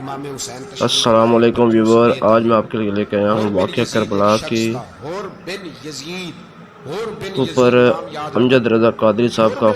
امام حسین السلام علیکم ویور، آج میں آپ کے لیے لے کے آیا ہوں واقعہ کربلا کی اوپر امجد رضا قادری صاحب کا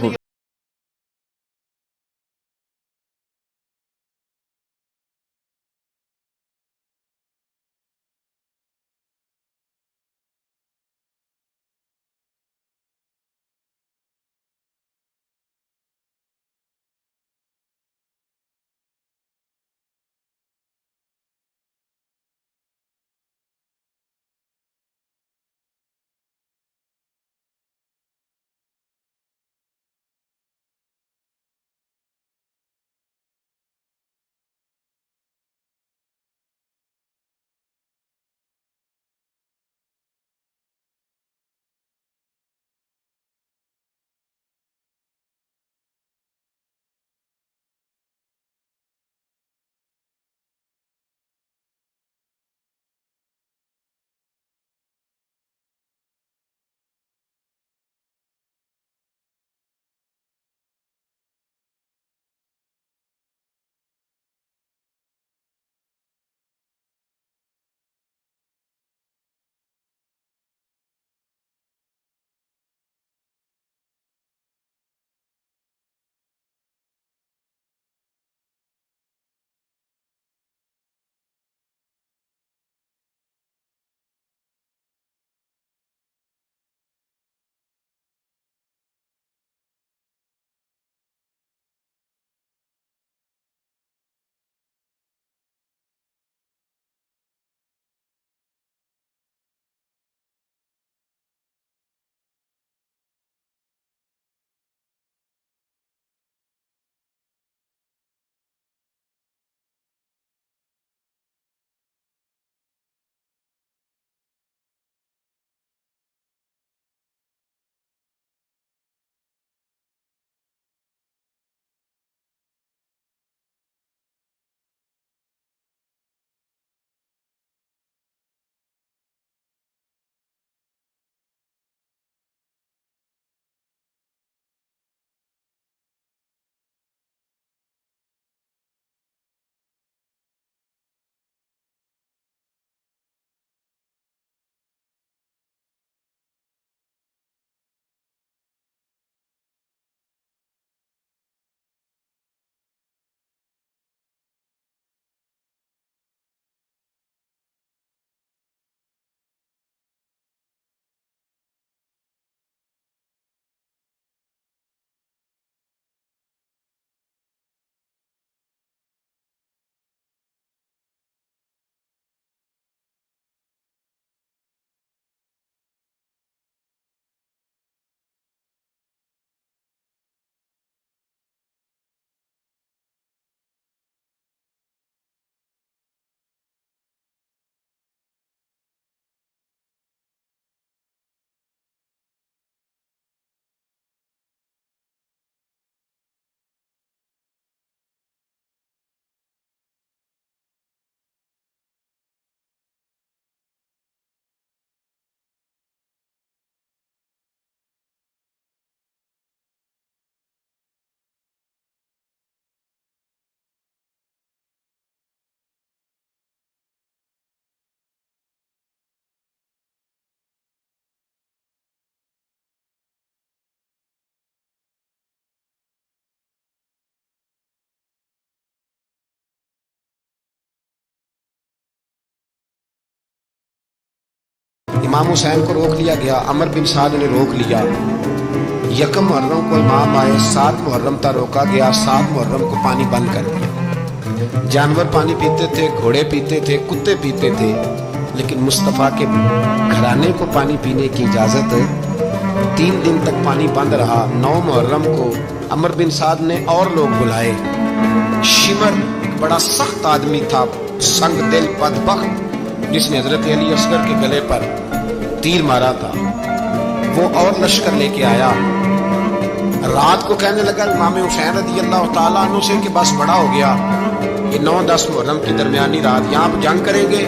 امام حسین کو روک لیا گیا. عمر بن سعد نے روک لیا. یکم محرم کو امام آئے. 7 محرم تک روکا گیا. 7 محرم کو پانی بند کر دیا. جانور پانی پیتے تھے، گھوڑے پیتے تھے، کتے پیتے تھے، لیکن مصطفیٰ کے گھرانے کو پانی پینے کی اجازت. 3 دن تک پانی بند رہا. 9 محرم کو عمر بن سعد نے اور لوگ بلائے. شمر ایک بڑا سخت آدمی تھا، سنگ دل بدبخت، جس نے حضرت علی اصغر کے گلے پر تیر مارا تھا، وہ اور لشکر لے کے آیا. رات کو کہنے لگا امام حسین رضی اللہ تعالیٰ عنہ سے کہ بس بڑا ہو گیا، یہ 9-10 محرم کی درمیانی رات یہاں آپ جنگ کریں گے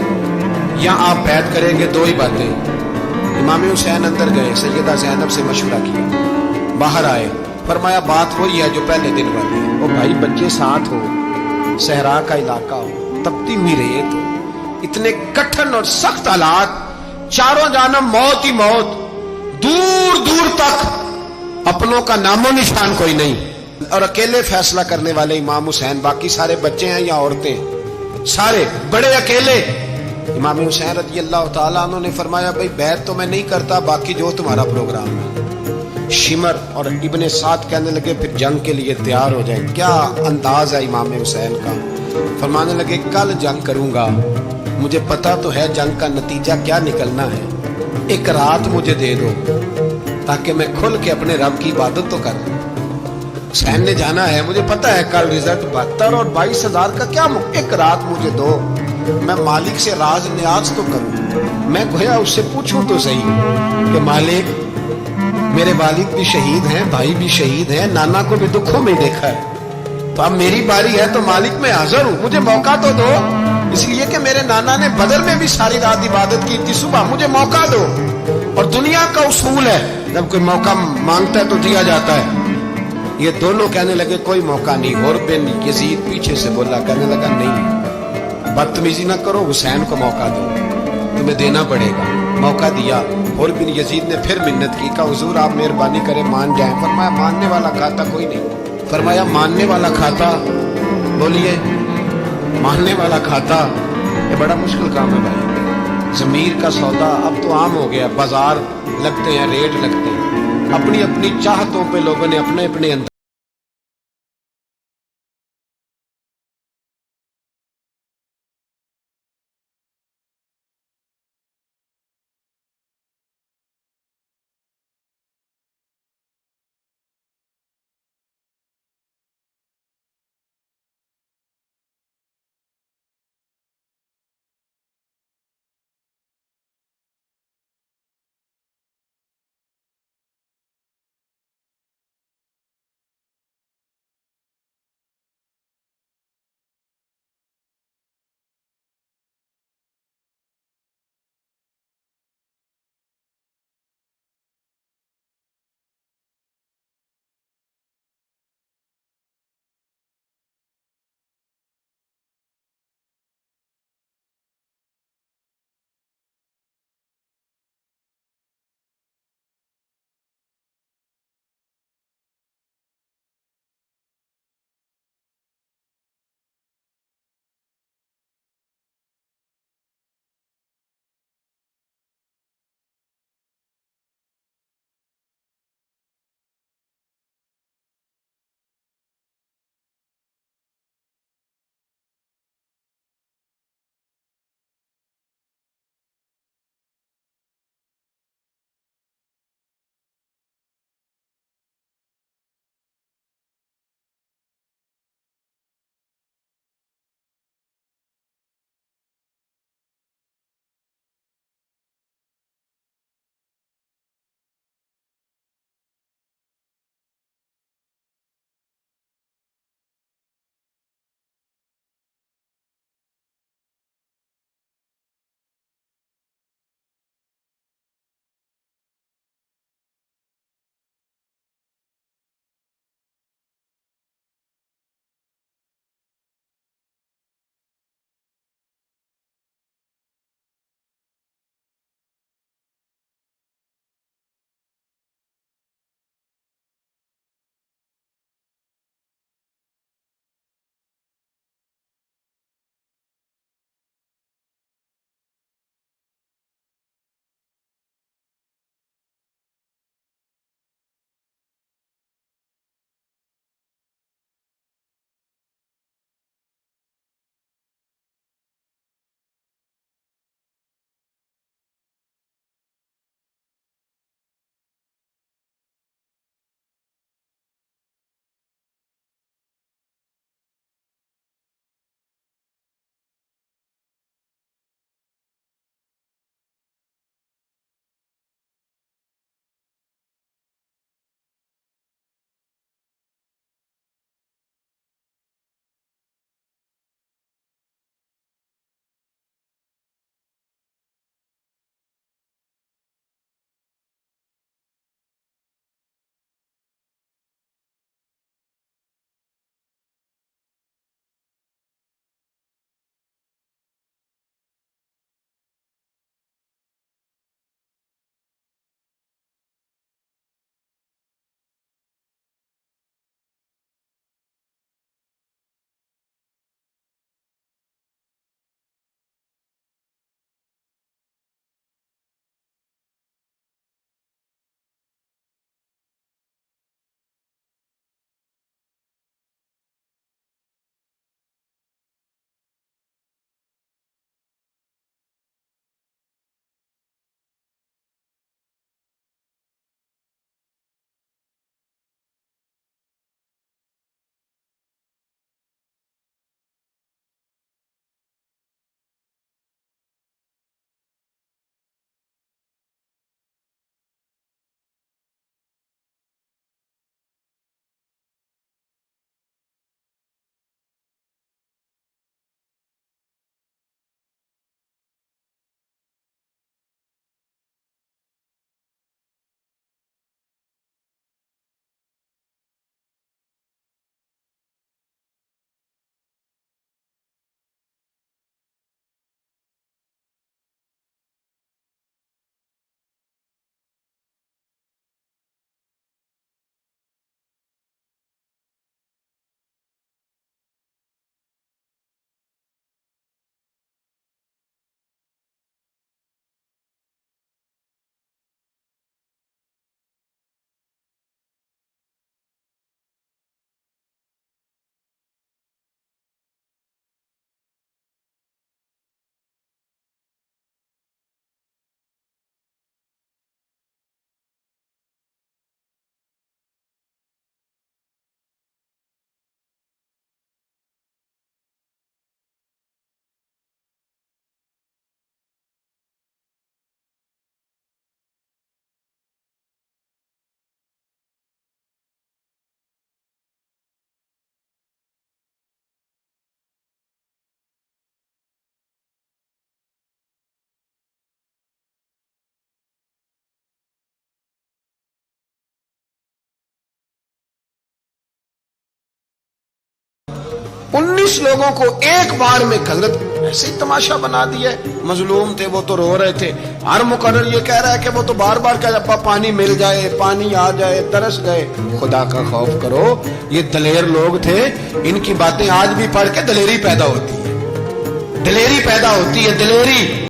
یا آپ بیعت کریں گے، 2 ہی باتیں. امام حسین اندر گئے، سیدہ زینب سے مشورہ کیا، باہر آئے، فرمایا بات وہی ہے جو پہلے دن والی ہے. وہ بھائی بچے ساتھ ہو، صحرا کا علاقہ ہو، तपती हुई रेत, इतने कठिन और सख्त हालात, चारों जानब मौत ही मौत, दूर दूर तक अपनों का नामो निशान कोई नहीं, और अकेले फैसला करने वाले इमाम हुसैन, बाकी सारे बच्चे हैं या औरतें, सारे बड़े अकेले। इमाम हुसैन रज़ी अल्लाह ताला अन्हु ने फरमाया, भाई बैत तो मैं नहीं करता, बाकी जो तुम्हारा प्रोग्राम है। शिमर और इब्ने साद कहने लगे फिर जंग के लिए तैयार हो जाए। क्या अंदाज है इमाम हुसैन का। फरमाने लगे कल जंग करूंगा, मुझे पता तो है जंग का नतीजा क्या निकलना है, एक रात मुझे दे दो ताकि मैं खुल के अपने रब की इबादत तो करूं। हुसैन ने जाना है, मुझे पता है कल रिजल्ट 72 और 22,000 का क्या, एक रात मुझे दो, मैं मालिक से राज न्याज तो करूं। मैं गोया उससे पूछूं तो सही कि मालिक मेरे वालिद भी शहीद हैं, भाई भी शहीद हैं, नाना को भी दुखों में देखा है, तो अब मेरी बारी है, तो मालिक मैं हाजिर हूं, मुझे मौका तो दो। इसलिए कि मेरे नाना ने बदर में भी सारी रात इबादत की थी, सुबह मुझे मौका दो। और दुनिया का उसूल है जब कोई मौका मांगता है तो दिया जाता है। ये दोनों कहने लगे कोई मौका नहीं। और बिन यजीद पीछे से बोला, कहने लगा नहीं, बदतमीजी ना करो, हुसैन को मौका दो, तुम्हें देना पड़ेगा। मौका दिया। और बिन यजीद ने फिर मिन्नत की, कहा हुजूर आप मेहरबानी करें मान जाएं। फरमाया मानने वाला खाता कोई नहीं। फरमाया मानने वाला खाता, बोलिए मानने वाला खाता, ये बड़ा मुश्किल काम है भाई। जमीर का सौदा अब तो आम हो गया, बाजार लगते हैं, रेट लगते हैं, अपनी अपनी चाहतों पे लोगों ने अपने अपने 19 लोगों को एक बार में हजरत ऐसे ही तमाशा बना दिया। मजलूम थे वो तो रो रहे थे, हर मुकर्रर ये कह रहा है कि वो तो बार बार कह रहा पानी मिल जाए, पानी आ जाए, तरस गए। खुदा का खौफ करो, ये दलेर लोग थे, इनकी बातें आज भी पढ़ के दलेरी पैदा होती है, दलेरी पैदा होती है, दलेरी।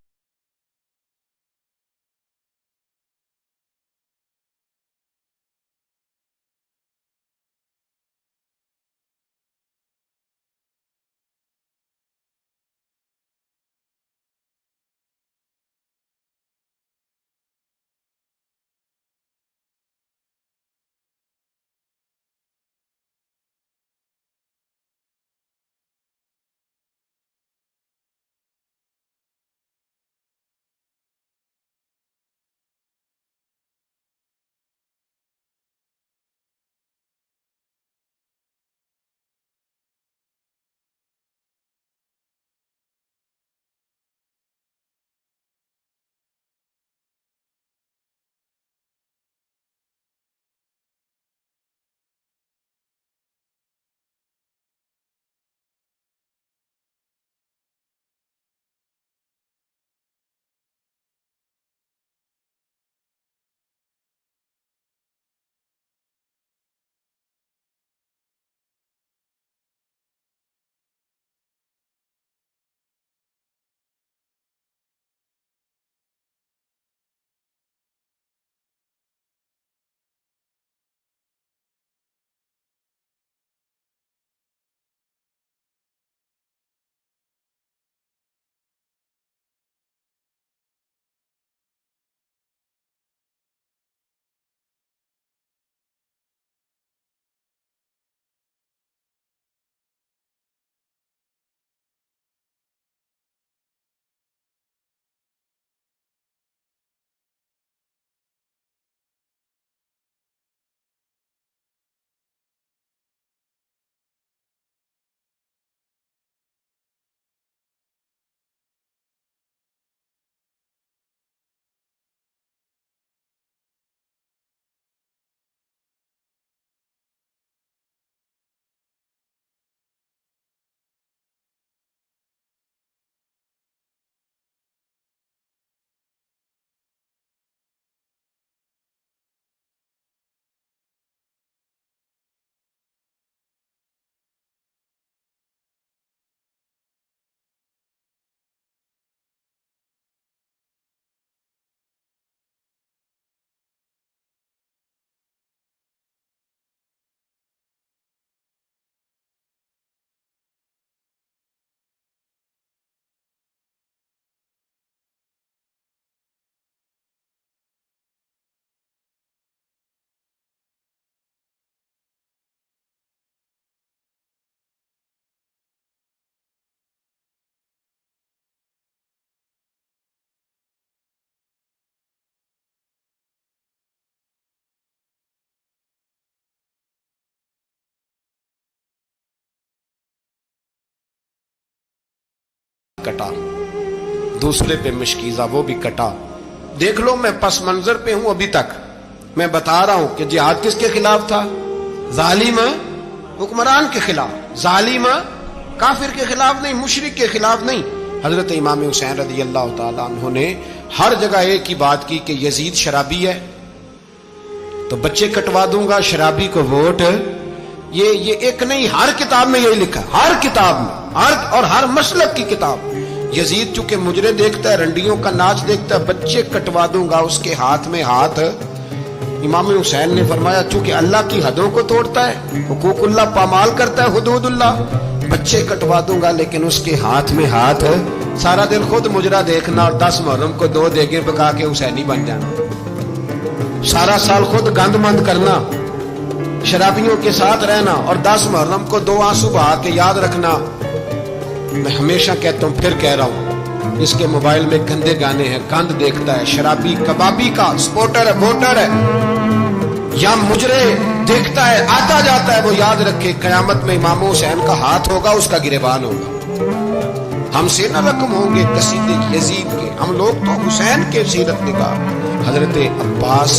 कटा, दूसरे पे मशकीजा वो भी कटा। देख लो मैं पस मंजर पे हूं अभी तक, मैं बता रहा हूं कि जिहाद किसके खिलाफ था? जालिम हुक्मरान के खिलाफ, जालिम काफिर के खिलाफ नहीं, मुशरिक के खिलाफ नहीं। हजरत इमाम हुसैन रज़ी अल्लाह तआला अन्हु ने हर जगह एक ही बात की कि यजीद शराबी है तो बच्चे कटवा दूंगा, शराबी को वोट। ये एक नहीं, हर किताब में यही लिखा, हर किताब में, हर मसलक की किताब। यजीद चूंकि मुजरे देखता है, रंडियों का नाच देखता है, बच्चे कटवा दूंगा, उसके हाथ में हाथ। इमाम हुसैन ने फरमाया चूंकि अल्लाह की हदों को तोड़ता है, हुकूकुल्लाह पामाल करता है, हुदूदुल्लाह, बच्चे कटवा दूंगा लेकिन उसके हाथ में हाथ। सारा दिन खुद मुजरा देखना और 10 मुहर्रम को 2 देगे पका के हुसैनी बन जाना, सारा साल खुद गंद मंद करना, शराबियों के साथ रहना और 10 मुहर्रम को 2 आंसू बहा के याद रखना। मैं हमेशा कहता हूं, फिर कह रहा हूं, इसके मोबाइल में गंदे गाने हैं, गंद देखता है, शराबी कबाबी का सपोर्टर है, वोटर है, या मुजरे देखता है, आता जाता है। वो याद रखे कयामत में इमाम हुसैन का हाथ होगा, उसका गिरेबान होगा। हमसे न रकम होंगे कसीदे यजीद के, हम लोग तो हुसैन के सीरत निगाह। हजरत अब्बास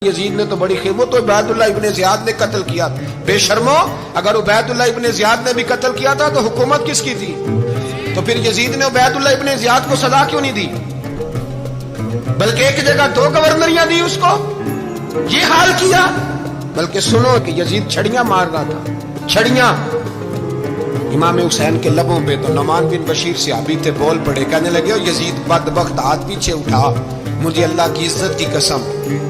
यजीद ने तो बड़ी खैर, वो तो उबैदुल्लाह इब्ने ज़ियाद ने कत्ल किया। बेशर्मो, अगर उबैदुल्लाह इब्ने ज़ियाद ने भी कत्ल किया था तो हुकूमत किसकी थी? तो फिर यजीद ने उबैदुल्लाह इब्ने ज़ियाद को सजा क्यों नहीं दी, बल्कि एक जगह 2 गवर्नरियां दी उसको? ये हाल किया। बल्कि सुनो कि यजीद छड़ियां मार रहा था, छड़ियां। इमाम हुसैन के लबों पे तो नुमान बिन बशीर सहाबी थे, बोल पड़े, कहने लगे, यजीद बदबख्त, हाथ पीछे उठा, मुझे अल्लाह की इज्जत की कसम,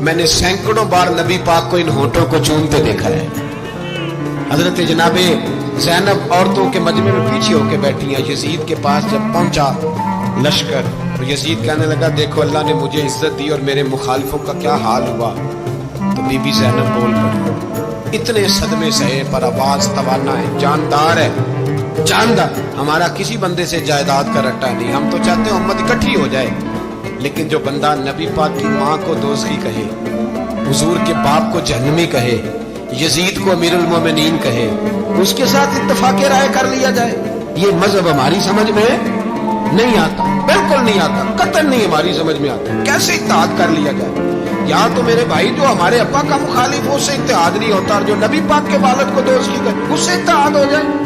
मैंने सैकड़ों बार नबी पाक को इन होठों को चूमते देखा है। हजरत जनाबे ज़ैनब औरतों के मजमे में पीछे होके बैठी हैं। यजीद के पास जब पहुंचा लश्कर, तो यजीद कहने लगा, देखो अल्लाह ने मुझे इज्जत दी और मेरे मुखालिफों का क्या हाल हुआ। तो बीबी ज़ैनब बोल पड़ी, इतने सदमे सहे पर आवाज तवाना है, जानदार है, जानदार। हमारा किसी बंदे से जायदाद का रट्टा नहीं, हम तो चाहते हैं उम्मत इकट्ठी हो जाए, लेकिन जो बंदा नबी पाक की माँ को दोज़खी कहे, हुजूर के बाप को जहन्नमी कहे, यजीद को अमीरुल मोमिनीन कहे, उसके साथ इत्तफाक़े राय कर लिया जाए, ये मजहब हमारी समझ में नहीं आता, बिल्कुल नहीं आता, कतई नहीं हमारी समझ में आता। कैसे इत्तेहाद कर लिया जाए? यहाँ तो मेरे भाई जो हमारे अब्बा का मुखालिफ हो, उससे इत्तेहाद नहीं होता, और जो नबी पाक के वालिद को दोज़खी करे, उससे इत्तेहाद हो जाए।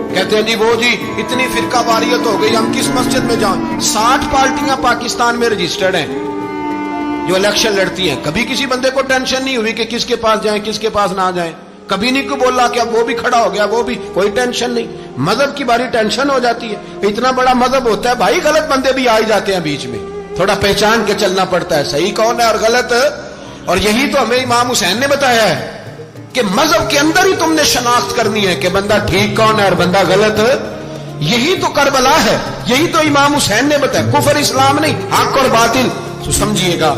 कहते हैं जी वो जी इतनी फिरका वारियत हो गई, हम किस मस्जिद में जाएं? 60 पार्टियां पाकिस्तान में रजिस्टर्ड हैं जो इलेक्शन लड़ती हैं। कभी किसी बंदे को टेंशन नहीं हुई कि किसके पास जाएं, किसके पास ना जाएं। कभी नहीं को बोला कि अब वो भी खड़ा हो गया, वो भी, कोई टेंशन नहीं। मजहब की बारी टेंशन हो जाती है। इतना बड़ा मजहब होता है भाई, गलत बंदे भी आ ही जाते हैं बीच में, थोड़ा पहचान के चलना पड़ता है, सही कौन है और गलत। और यही तो हमें इमाम हुसैन ने बताया है कि मजहब के अंदर ही तुमने शनाख्त करनी है कि बंदा ठीक कौन है और बंदा गलत। यही तो करबला है, यही तो इमाम हुसैन ने बताया, कुफर इस्लाम नहीं, हक और बातिल। तो समझिएगा।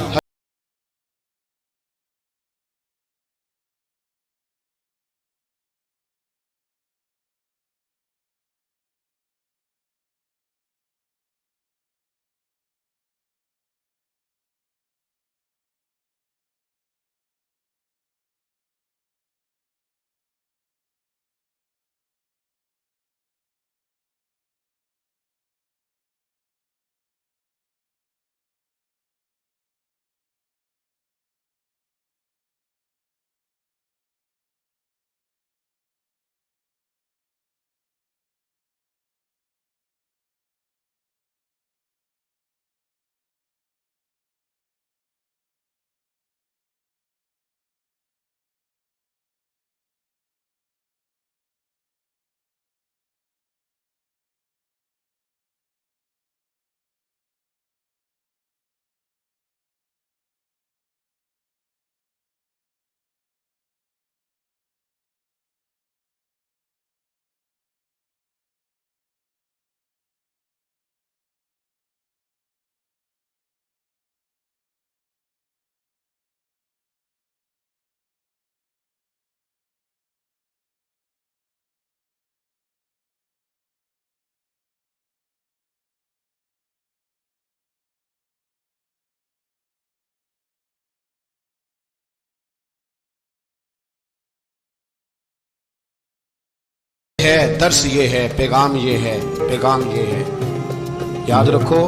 है दर्स ये है, पैगाम ये है, पैगाम ये है। याद रखो,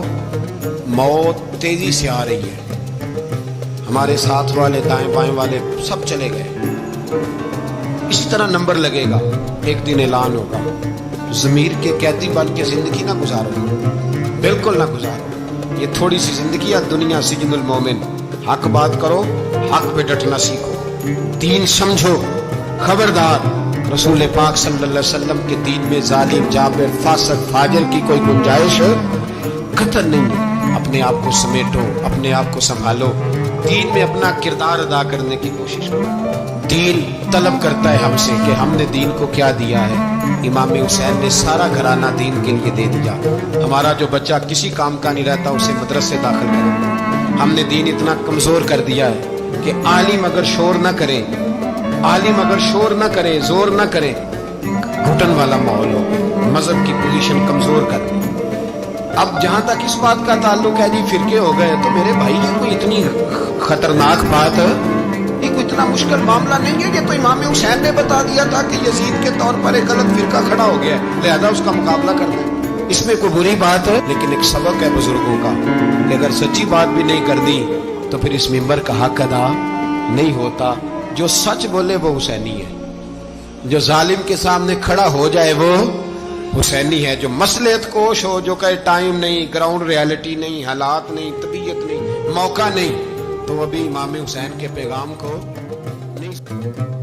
मौत तेजी से आ रही है। हमारे साथ वाले, दाएं बाएं वाले सब चले गए। इसी तरह नंबर लगेगा, एक दिन ऐलान होगा। ज़मीर के कैदी बन के जिंदगी ना गुजारो, बिल्कुल ना गुजारो। ये थोड़ी सी जिंदगी है दुनिया, सिजनुल मोमिन। हक बात करो, हक पे डटना सीखो, दीन समझो। खबरदार, रसूल पाक सल्लल्लाहु अलैहि वसल्लम के दीन में जालिम, जाबिर, फासिक, फाजिर की कोई गुंजाइश कतई नहीं है। अपने आप को समेटो, अपने आप को संभालो, दीन में अपना किरदार अदा करने की कोशिश करो। दीन तलब करता है हमसे कि हमने दीन को क्या दिया है। इमाम हुसैन ने सारा घराना दीन के लिए दे दिया। हमारा जो बच्चा किसी काम का नहीं रहता, उसे मदरसे दाखिल करें। हमने दीन इतना कमजोर कर दिया है कि आलिम अगर शोर न करे, आलिम अगर शोर न करे, जोर न करे, घुटन वाला माहौल हो, मजहब की पोजीशन कमजोर कर दी। अब जहां तक इस बात का ताल्लुक है जी फिरके हो गए, तो मेरे भाई ये कोई इतनी खतरनाक बात है, ये कोई इतना मुश्किल मामला नहीं है। ये तो इमाम हुसैन ने बता दिया था कि यजीद के तौर पर एक गलत फिरका खड़ा हो गया है, लिहाजा उसका मुकाबला कर दे। इसमें कोई बुरी बात है, लेकिन एक सबक है बुजुर्गों का कि अगर सच्ची बात भी नहीं कर दी तो फिर इस मिंबर का हक अदा نہیں ہوتا. جو سچ بولے وہ حسینی ہے, جو ظالم کے سامنے کھڑا ہو جائے وہ حسینی ہے. جو مصلحت کوش ہو, جو کہے ٹائم نہیں, گراؤنڈ ریالٹی نہیں, حالات نہیں, طبیعت نہیں, موقع نہیں, تو وہ بھی امام حسین کے پیغام کو نہیں